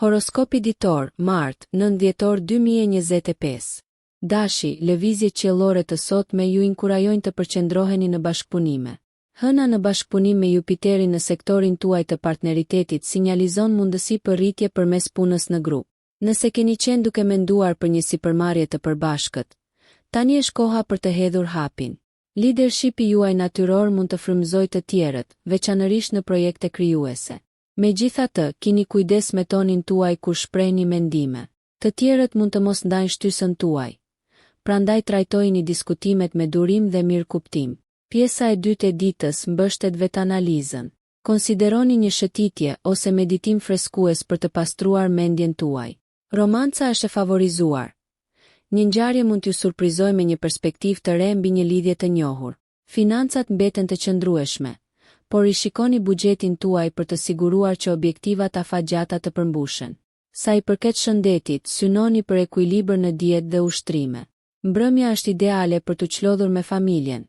Horoskopi ditor, Mart, 9 dhjetor 2025. Dashi, lëvizjet qiellore të sotme ju inkurajojnë të përqendroheni në bashkëpunime. Hëna në bashkëpunim me Jupiterin në sektorin tuaj të partneritetit sinjalizon mundësi për rritje përmes punës në grup. Nëse keni qenë duke menduar për një sipërmarrje të përbashkët, tani është koha për të hedhur hapin. Leadershipi juaj natyror mund të frymëzojë të tjerët, veçanërisht në projekte krijuese. Megjithatë, keni kujdes me tonin tuaj kur shprehni mendime. Të tjerët mund të mos ndajnë shtysën tuaj. Prandaj trajtojini diskutimet me durim dhe mirëkuptim. Pjesa e dytë e ditës mbështet vetanalizën. Konsideroni një shëtitje ose meditim freskues për të pastruar mendjen tuaj. Romanca është e favorizuar. Një ngjarje mund t'ju surprizojë me një perspektivë të re mbi një lidhje të njohur. Financat mbeten të qëndrueshme, por rishikoni buxhetin tuaj për të siguruar që objektivat afatgjata të përmbushen. Sa i përket shëndetit, synoni për ekuilibër në dietë dhe ushtrime. Mbrëmja është ideale për të çlodhur me familjen,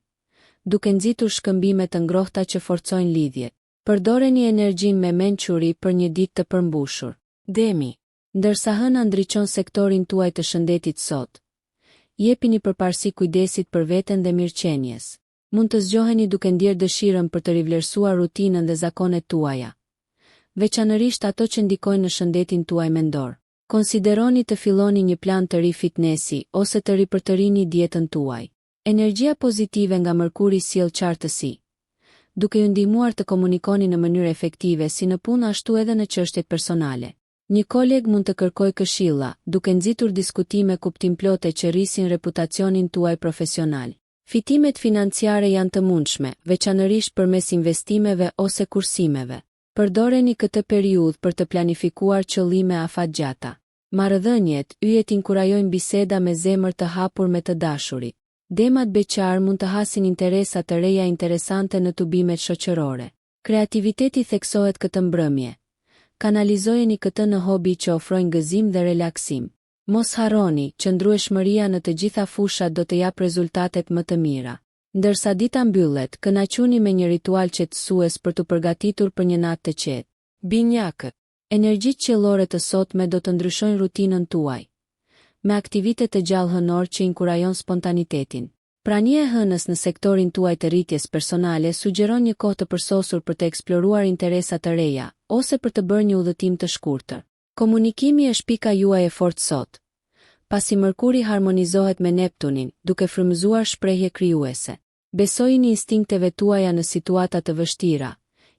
duke nxitur shkëmbime të ngrohta që forcojnë lidhjet. Përdoreni energjinë me mençuri për një ditë të përmbushur. Demi. Ndërsa hëna ndriçon sektorin tuaj të shëndetit sot, jepini përparësi kujdesit për veten dhe mirëqenies. Mund të zgjoheni duke ndjerë dëshirën për të rivlerësuar rutinën dhe zakonet tuaja, veçanërisht ato që ndikojnë në shëndetin tuaj mendor. Konsideroni të filloni një plan të ri fitnesi ose të ripërtërini dietën tuaj. Energjia pozitive nga Mërkuri sjell qartësi, duke ju ndihmuar të komunikoni në mënyrë efektive si në punë ashtu edhe në çështjet personale. Një koleg mund të kërkojë këshilla, duke nxitur diskutime kuptimplote që rrisin reputacionin tuaj profesional. Fitimet financiare janë të mundshme, veçanërisht përmes investimeve ose kursimeve. Përdoreni këtë periudhë për të planifikuar qëllime afatgjata. Marrëdhëniet, yjet inkurajojnë biseda me zemër të hapur me të dashurit. Demat beqar mund të hasin interesa të reja interesante në tubimet shoqërore. Kreativiteti theksohet këtë mbrëmje. Kanalizojeni këtë në hobi që ofrojnë gëzim dhe relaksim. Mos harroni, qëndrueshmëria në të gjitha fushat do të japë rezultatet më të mira. Ndërsa dita mbyllet, kënaquni me një ritual qetësues për të përgatitur për një natë të qetë. Binjakët. Energjitë qiellore të sotme do të ndryshojnë rutinën tuaj, me aktivitet të gjallë hënor që inkurajon spontanitetin. Prania e hënës në sektorin tuaj të rritjes personale sugjeron një kohë të përsosur për të eksploruar interesa të reja, ose për të bërë një udhëtim të shkurtër. Komunikimi është pika juaj e fortë sot, pasi Mërkuri harmonizohet me Neptunin, duke frymëzuar shprehje krijuese. Besojini instinkteve tuaja në situata të vështira.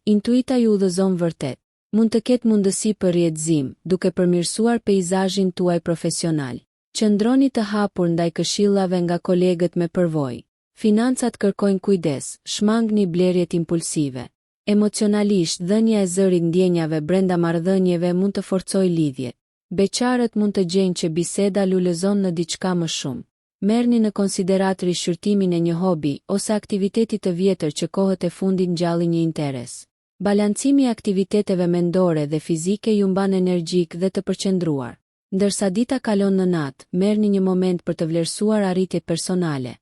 Intuita ju udhëzon vërtet. Mund të ketë mundësi për rrjedhim, duke përmirësuar peizazhin tuaj profesional. Qëndroni të hapur ndaj këshillave nga kolegët me përvojë. Financat kërkojnë kujdes, shmangni blerjet impulsive. Emocionalisht, dhënia e zërit ndjenjave brenda marrëdhënieve mund të forcojë lidhjet. Beqarët mund të gjejnë që biseda lulëzon në diçka më shumë. Merrni në konsiderat rishqyrtimin e një hobi ose aktiviteti të vjetër që kohët e fundit ngjallin një interes. Balancimi i aktiviteteve mendore dhe fizike ju mban energjik dhe të përqendruar. Ndërsa dita kalon në natë, merrni një moment për të vlerësuar arritjet personale,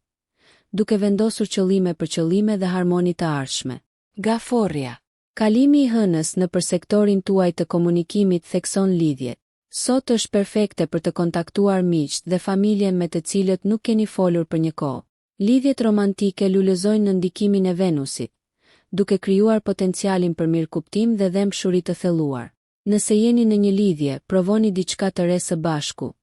duke vendosur qëllime për qëllime dhe harmoni të ardhshme. Gaforria. Kalimi i hënës në për sektorin tuaj të komunikimit thekson lidhjet. Sot është perfekte për të kontaktuar miqt dhe familjen me të cilët nuk keni folur për një kohë. Lidhjet romantike lulëzojnë në ndikimin e Venusit, duke krijuar potencialin për mirëkuptim dhe dëmshuri të thelluar. Nëse jeni në një lidhje, provoni diçka të re së bashku.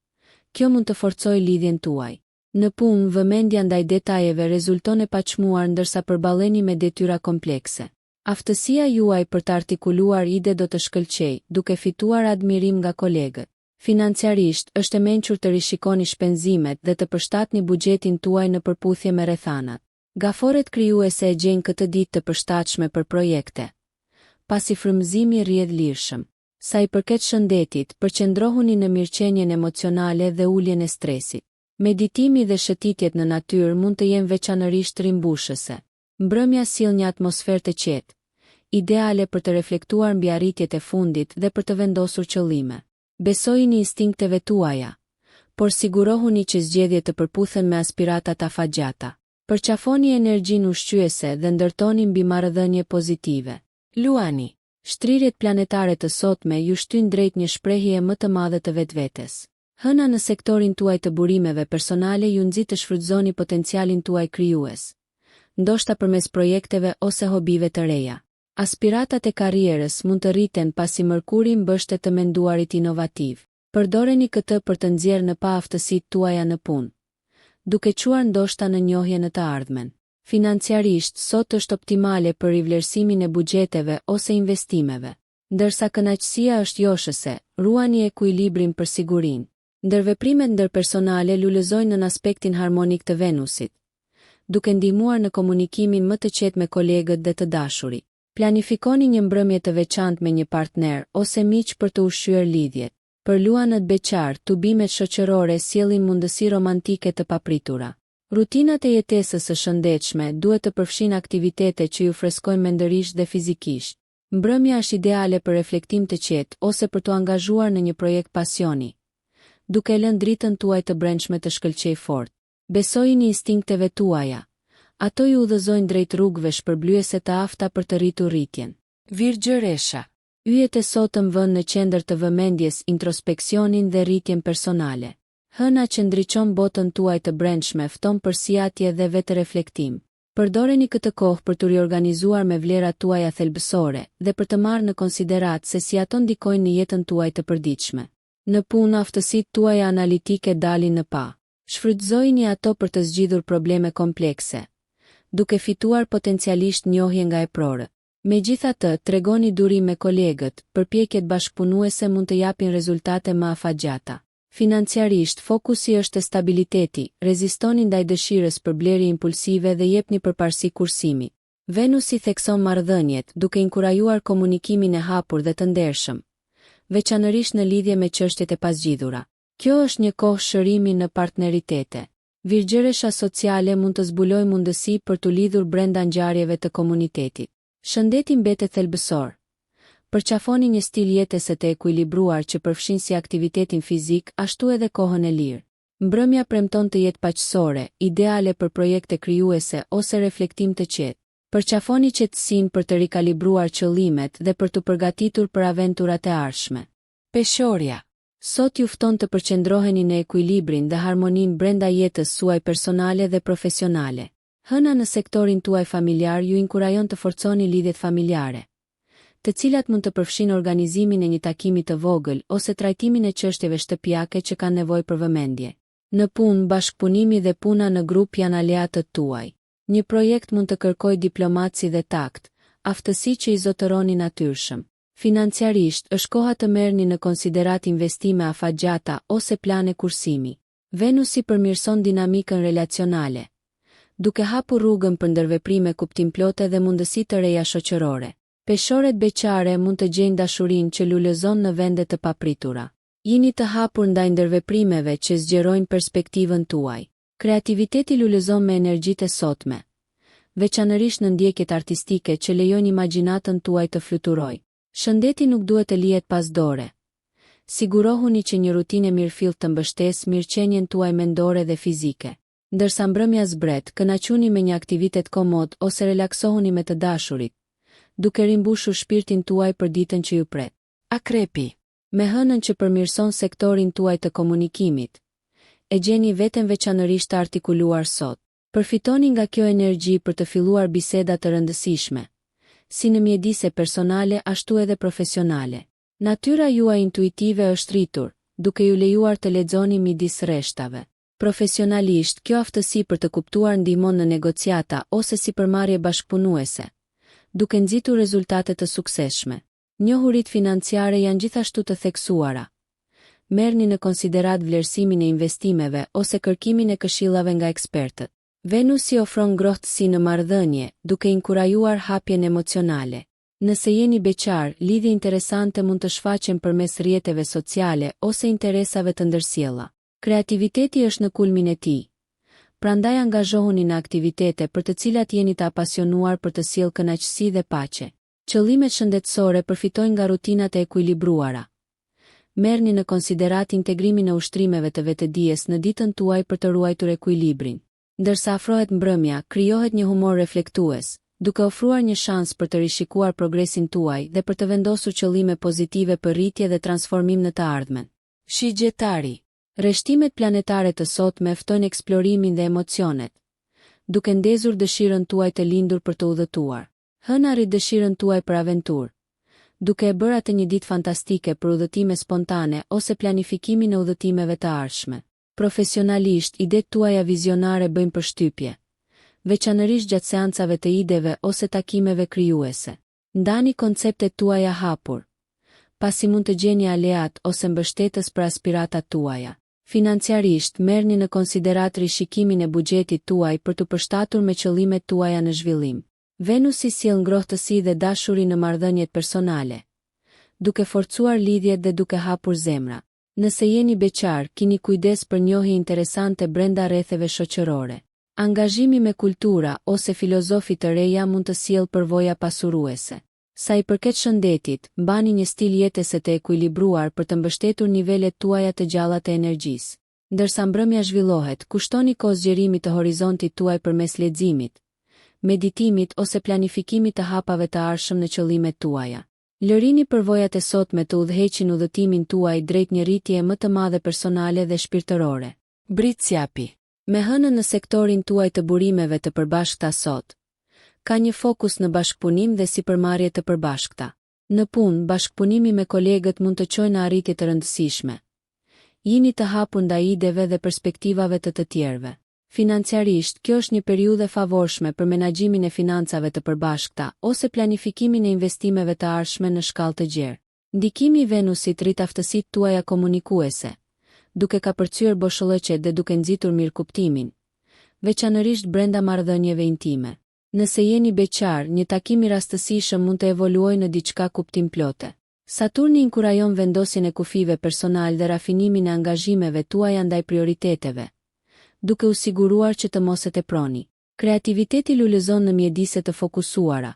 Kjo mund të forcojë lidhjen tuaj. Në punë, vëmendja ndaj detajeve rezulton e paçmuar ndërsa përballeni me detyra komplekse. Aftësia juaj për të artikuluar ide do të shkëlqejë, duke fituar admirim nga kolegët. Financiarisht, është e mençur të rishikoni shpenzimet dhe të përshtatni buxhetin tuaj në përputhje me rrethanat. Gaforet krijuese e gjejnë këtë ditë të përshtatshme për projekte, pasi frymëzimi rrjedh lirshëm. Sa i përket shëndetit, përqendrohuni në mirëqenien emocionale dhe uljen e stresit. Meditimi dhe shëtitjet në natyrë mund të jenë veçanërisht rimbushëse. Mbrëmja sjell një atmosferë të qetë, ideale për të reflektuar mbi arritjet e fundit dhe për të vendosur qëllime. Besojini instinkteve tuaja, por sigurohuni që zgjedhjet të përputhen me aspiratat afatgjata. Përqafoni energjinë ushqyese dhe ndërtoni mbi marrëdhënie pozitive. Luani. Shtrirjet planetare të sotme ju shtyn drejt një shprehje më të madhe të vetvetes. Hëna në sektorin tuaj të burimeve personale ju nxit të shfrytëzoni potencialin tuaj krijues, ndoshta përmes projekteve ose hobive të reja. Aspiratat e karrierës mund të rriten pasi Mërkuri mbështet të menduarit inovativ. Përdoreni këtë për të nxjerrë në pa aftësitë tuaja në punë, duke quar ndoshta në njohje në të ardhmen. Financiarisht, sot është optimale për rivlerësimin e buxheteve ose investimeve. Ndërsa kënaqësia është joshëse, ruani ekuilibrin për sigurinë. Ndërveprimet ndërpersonale lulëzojnë në aspektin harmonik të Venusit, duke ndihmuar në komunikimin më të qetë me kolegët dhe të dashurit. Planifikoni një mbrëmje të veçantë me një partner ose miq për të ushqyer lidhjet. Për luanët beqar, tubimet shoqërore sjellin mundësi romantike të papritura. Rutinat e jetesës së shëndetshme duhet të përfshin aktivitete që ju freskojnë mendërisht dhe fizikisht. Mbrëmja është ideale për reflektim të qetë ose për të angazhuar në një projekt pasioni, duke lënë dritën tuaj të brendshme të shkëlqej fort. Besojini instinkteve tuaja. Ato ju udhëzojnë drejt rrugëve shpërblyese të afta për të rritur rritjen. Virgjëresha. Yjet e sotëm vënë në qendër të vëmendjes introspeksionin dhe rritjen personale. Hëna që ndriçon botën tuaj të brendshme fton për sjatje dhe vetëreflektim. Përdoreni këtë kohë për të riorganizuar me vlerat tuaja thelbësore dhe për të marrë në konsiderat se si ato ndikojnë në jetën tuaj të përditshme. Në punë, aftësitë tuaja analitike dalin në pa. Shfrytëzojini ato për të zgjidhur probleme komplekse, duke fituar potencialisht njohje nga eprorët. Megjithatë, tregoni durim me kolegët, përpjekjet bashkëpunuese mund të japin rezultate më afatgjata. Financiarisht, fokusi është te stabiliteti, rezistoni ndaj dëshirës për blerje impulsive dhe jepni përparësi kursimit. Venusi thekson marrëdhëniet, duke inkurajuar komunikimin e hapur dhe të ndershëm, veçanërisht në lidhje me çështjet e pazgjidhura. Kjo është një kohë shërimi në partneritete. Virgjëresha sociale mund të zbulojë mundësi për të lidhur brenda ngjarjeve të komunitetit. Shëndeti mbetet thelbësor. Përqafoni një stil jetese të ekuilibruar që përfshin si aktivitetin fizik, ashtu edhe kohën e lirë. Mbrëmja premton të jetë paqësore, ideale për projekte krijuese ose reflektim të qetë. Përqafoni qetësinë për të rikalibruar qëllimet dhe për të përgatitur për aventurat e ardhshme. Peshorja. Sot ju fton të përqendroheni në ekuilibrin dhe harmoninë brenda jetës suaj personale dhe profesionale. Hëna në sektorin tuaj familjar ju inkurajon të forconi lidhjet familjare, të cilat mund të përfshin organizimin e një takimi të vogël ose trajtimin e çështjeve shtëpiake që kanë nevojë për vëmendje. Në punë, bashkëpunimi dhe puna në grup janë aleatët tuaj. Një projekt mund të kërkojë diplomaci dhe takt, aftësi që i zotëroni natyrshëm. Financiarisht, është koha të merrni në konsiderat investime afatgjata ose plane kursimi. Venusi përmirëson dinamikën relacionale, duke hapur rrugën për ndërveprime kuptimplote dhe mundësi të reja shoqërore. Peshoret beqare mund të gjejnë dashurinë që lulëzon në vende të papritura. Jini të hapur ndaj ndërveprimeve që zgjerojnë perspektivën tuaj. Kreativiteti lulëzon me energjitë e sotme, veçanërisht në ndjekjet artistike që lejojnë imagjinatën tuaj të fluturojë. Shëndeti nuk duhet të lihet pas dore. Sigurohuni që një rutinë mirëfillt të mbështesë mirëqenien tuaj mendore dhe fizike. Ndërsa mbrëmja zbret, kënaquni me një aktivitet komod ose relaksohuni me të dashurit, duke rimbushur shpirtin tuaj për ditën që ju pret. Akrepi. Me hënën që përmirëson sektorin tuaj të komunikimit, e gjeni veten veçanërisht të artikuluar sot. Përfitoni nga kjo energji për të filluar biseda të rëndësishme, si në mjedise personale ashtu edhe profesionale. Natyra juaj intuitive është rritur, duke ju lejuar të lexoni midis rreshtave. Profesionalisht, kjo aftësi për të kuptuar ndihmon në negociata ose sipërmarrje bashkëpunuese, duke nxitur rezultate të suksesshme. Njohuritë financiare janë gjithashtu të theksuara. Merrni në konsiderat vlerësimin e investimeve ose kërkimin e këshillave nga ekspertët. Venusi ofron ngrohtësi në marrëdhënie, duke inkurajuar hapjen emocionale. Nëse jeni beqar, lidhje interesante mund të shfaqen përmes rrjeteve sociale ose interesave të ndërsjella. Kreativiteti është në kulmin e tij. Prandaj angazhohuni në aktivitete për të cilat jeni të apasionuar për të sjellë kënaqësi dhe paqe. Qëllimet shëndetësore përfitojnë nga rutinat e ekuilibruara. Merrni në konsiderat integrimin e ushtrimeve të vetëdijes në ditën tuaj për të ruajtur ekuilibrin. Ndërsa afrohet mbrëmja, krijohet një humor reflektues, duke ofruar një shans për të rishikuar progresin tuaj dhe për të vendosur qëllime pozitive për rritje dhe transformim në të ardhmen. Shigjetari. Rreshtimet planetare të sotme ftojnë eksplorimin dhe emocionet, duke ndezur dëshirën tuaj të lindur për të udhëtuar. Hëna arrit dëshirën tuaj për aventurë, duke e bërë atë një ditë fantastike për udhëtime spontane ose planifikimin e udhëtimeve të ardhshme. Profesionalisht, idetë tuaja vizionare bëjnë përshtypje, veçanërisht gjatë seancave të ideve ose takimeve krijuese. Ndani konceptet tuaja hapur, pasi mund të gjeni aleat ose mbështetës për aspiratat tuaja. Financiarisht, merrni në konsiderat rishikimin e buxhetit tuaj për të përshtatur me qëllimet tuaja në zhvillim. Venusi sjell ngrohtësi dhe dashuri në marrëdhëniet personale, duke forcuar lidhjet dhe duke hapur zemra. Nëse jeni beqar, keni kujdes për njohje interesante brenda rretheve shoqërore. Angazhimi me kultura ose filozofi të reja mund të sjellë përvoja pasuruese. Sa i përket shëndetit, mbani një stil jetese të ekuilibruar për të mbështetur nivelet tuaja të gjalla të energjisë. Ndërsa mbrëmja zhvillohet, kushtoni kohë zgjerimit të horizontit tuaj përmes leximit, meditimit ose planifikimit të hapave të ardhshëm në qëllimet tuaja. Lërini përvojat e sotme të udhëheqin udhëtimin tuaj drejt një rritje më të madhe personale dhe shpirtërore. Britsjapi. Me hënën në sektorin tuaj të burimeve të përbashkëta sot, ka një fokus në bashkëpunim dhe sipërmarrje të përbashkëta. Në punë, bashkëpunimi me kolegët mund të çojë në arritje të rëndësishme. Jini të hapur ndaj ideve dhe perspektivave të tjerëve. Financiarisht, kjo është një periudhë e favorshme për menaxhimin e financave të përbashkëta ose planifikimin e investimeve të ardhshme në shkallë të gjerë. Ndikimi i Venusit rrit aftësitë tuaja komunikuese, duke kapërcyer boshllëqet dhe duke nxitur mirëkuptimin, veçanërisht brenda marrëdhënieve intime. Nëse jeni beqar, një takim i rastësishëm mund të evoluojë në diçka kuptimplote. Saturni inkurajon vendosjen e kufive personal dhe rafinimin e angazhimeve tuaja ndaj prioriteteve, duke u siguruar që të mos e teproni. Kreativiteti lulëzon në mjedise të fokusuara.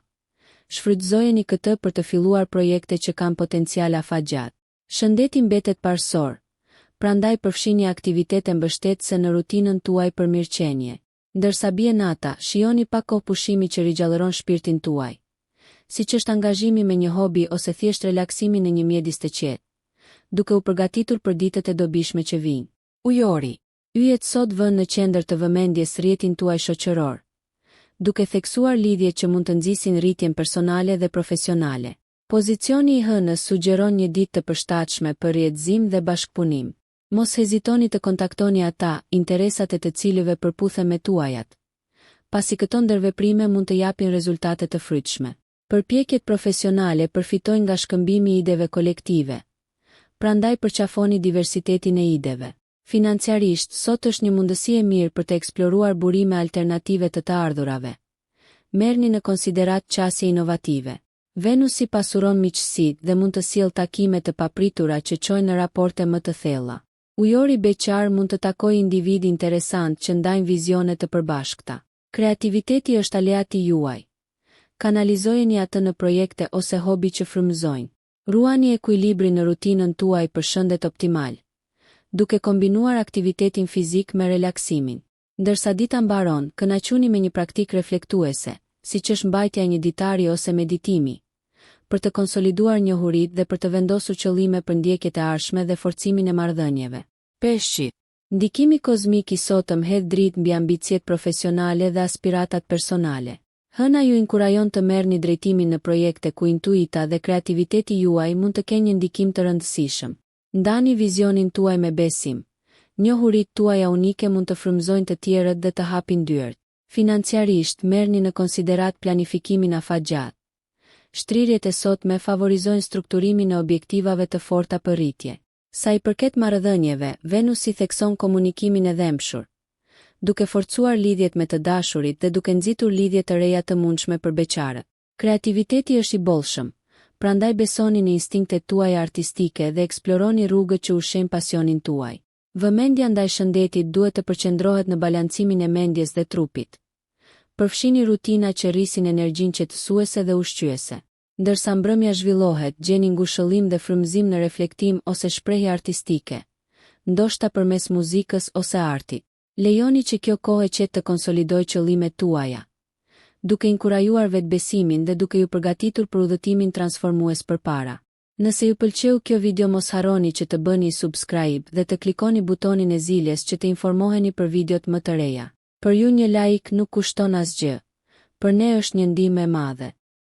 Shfrytëzojeni këtë për të filluar projekte që kanë potencial afatgjat. Shëndeti mbetet parësor, prandaj përfshini aktivitete mbështetëse në rutinën tuaj për mirëqenie. Ndërsa bie nata, shijoni pak kohë pushimi që rigjallëron shpirtin tuaj, siç është angazhimi me një hobi ose thjesht relaksimi në një mjedis të qetë, duke u përgatitur për ditët e dobishme që vijnë. Ujori. Yjet sot vënë në qendër të vëmendjes rrjetin tuaj shoqëror, duke theksuar lidhje që mund të nxisin rritjen personale dhe profesionale. Pozicioni i hënës sugjeron një ditë të përshtatshme për rrjedhim dhe bashkëpunim. Mos hezitoni të kontaktoni ata, interesat e të cilëve përputhen me tuajat, pasi këto ndërveprime mund të japin rezultate të frytshme. Përpjekjet profesionale përfitojnë nga shkëmbimi i ideve kolektive, prandaj përqafoni diversitetin e ideve. Financiarisht, sot është një mundësi e mirë për të eksploruar burime alternative të ardhurave. Merrni në konsiderat qasje inovative. Venusi pasuron miqësitë dhe mund të sjellë takime të papritura që çojnë në raporte më të thella. Ujori beqar mund të takojë individ interesant që ndajnë vizione të përbashkëta. Kreativiteti është aleati juaj. Kanalizojeni atë në projekte ose hobi që frymëzojnë. Ruani ekuilibrin në rutinën tuaj për shëndet optimal, duke kombinuar aktivitetin fizik me relaksimin. Ndërsa dita mbaron, kënaquni me një praktikë reflektuese, siç është mbajtja e një ditari ose meditimi, për të konsoliduar njohuritë dhe për të vendosur qëllime për ndjekjet e ardhshme dhe forcimin e marrëdhënieve. Peshqit. Ndikimi kozmik i sotëm hedh dritë mbi ambicjet profesionale dhe aspiratat personale. Hëna ju inkurajon të merrni drejtimin në projekte ku intuita dhe kreativiteti juaj mund të kenë një ndikim të rëndësishëm. Ndani vizionin tuaj me besim. Njohuritë tuaja unike mund të frymëzojnë të tjerët dhe të hapin dyert. Financiarisht, merrni në konsiderat planifikimin afatgjat. Shtrirjet e sotme favorizojnë strukturimin e objektivave të forta për rritje. Sa i përket marrëdhënieve, Venusi thekson komunikimin e dhëmshur, duke forcuar lidhjet me të dashurit dhe duke nxitur lidhje të reja të mundshme për beqarët. Kreativiteti është i bollshëm, prandaj besoni në instinktet tuaja artistike dhe eksploroni rrugët që ushqejnë pasionin tuaj. Vëmendja ndaj shëndetit duhet të përqendrohet në balancimin e mendjes dhe trupit. Përfshini rutina që rrisin energjinë qetësuese dhe ushqyese. Ndërsa mbrëmja zhvillohet, gjeni ngushëllim dhe frymëzim në reflektim ose shprehje artistike, ndoshta përmes muzikës ose artit. Lejoni që kjo kohë qetë të konsolidojë qëllimet tuaja, duke inkurajuar vetbesimin dhe duke ju përgatitur për udhëtimin transformues përpara. Nëse ju pëlqeu kjo video, mos harroni që të bëni subscribe dhe të klikoni butonin e ziljes që të informoheni për videot më të reja. Për ju një like nuk kushton asgjë. Për ne është një ndihmë e madhe.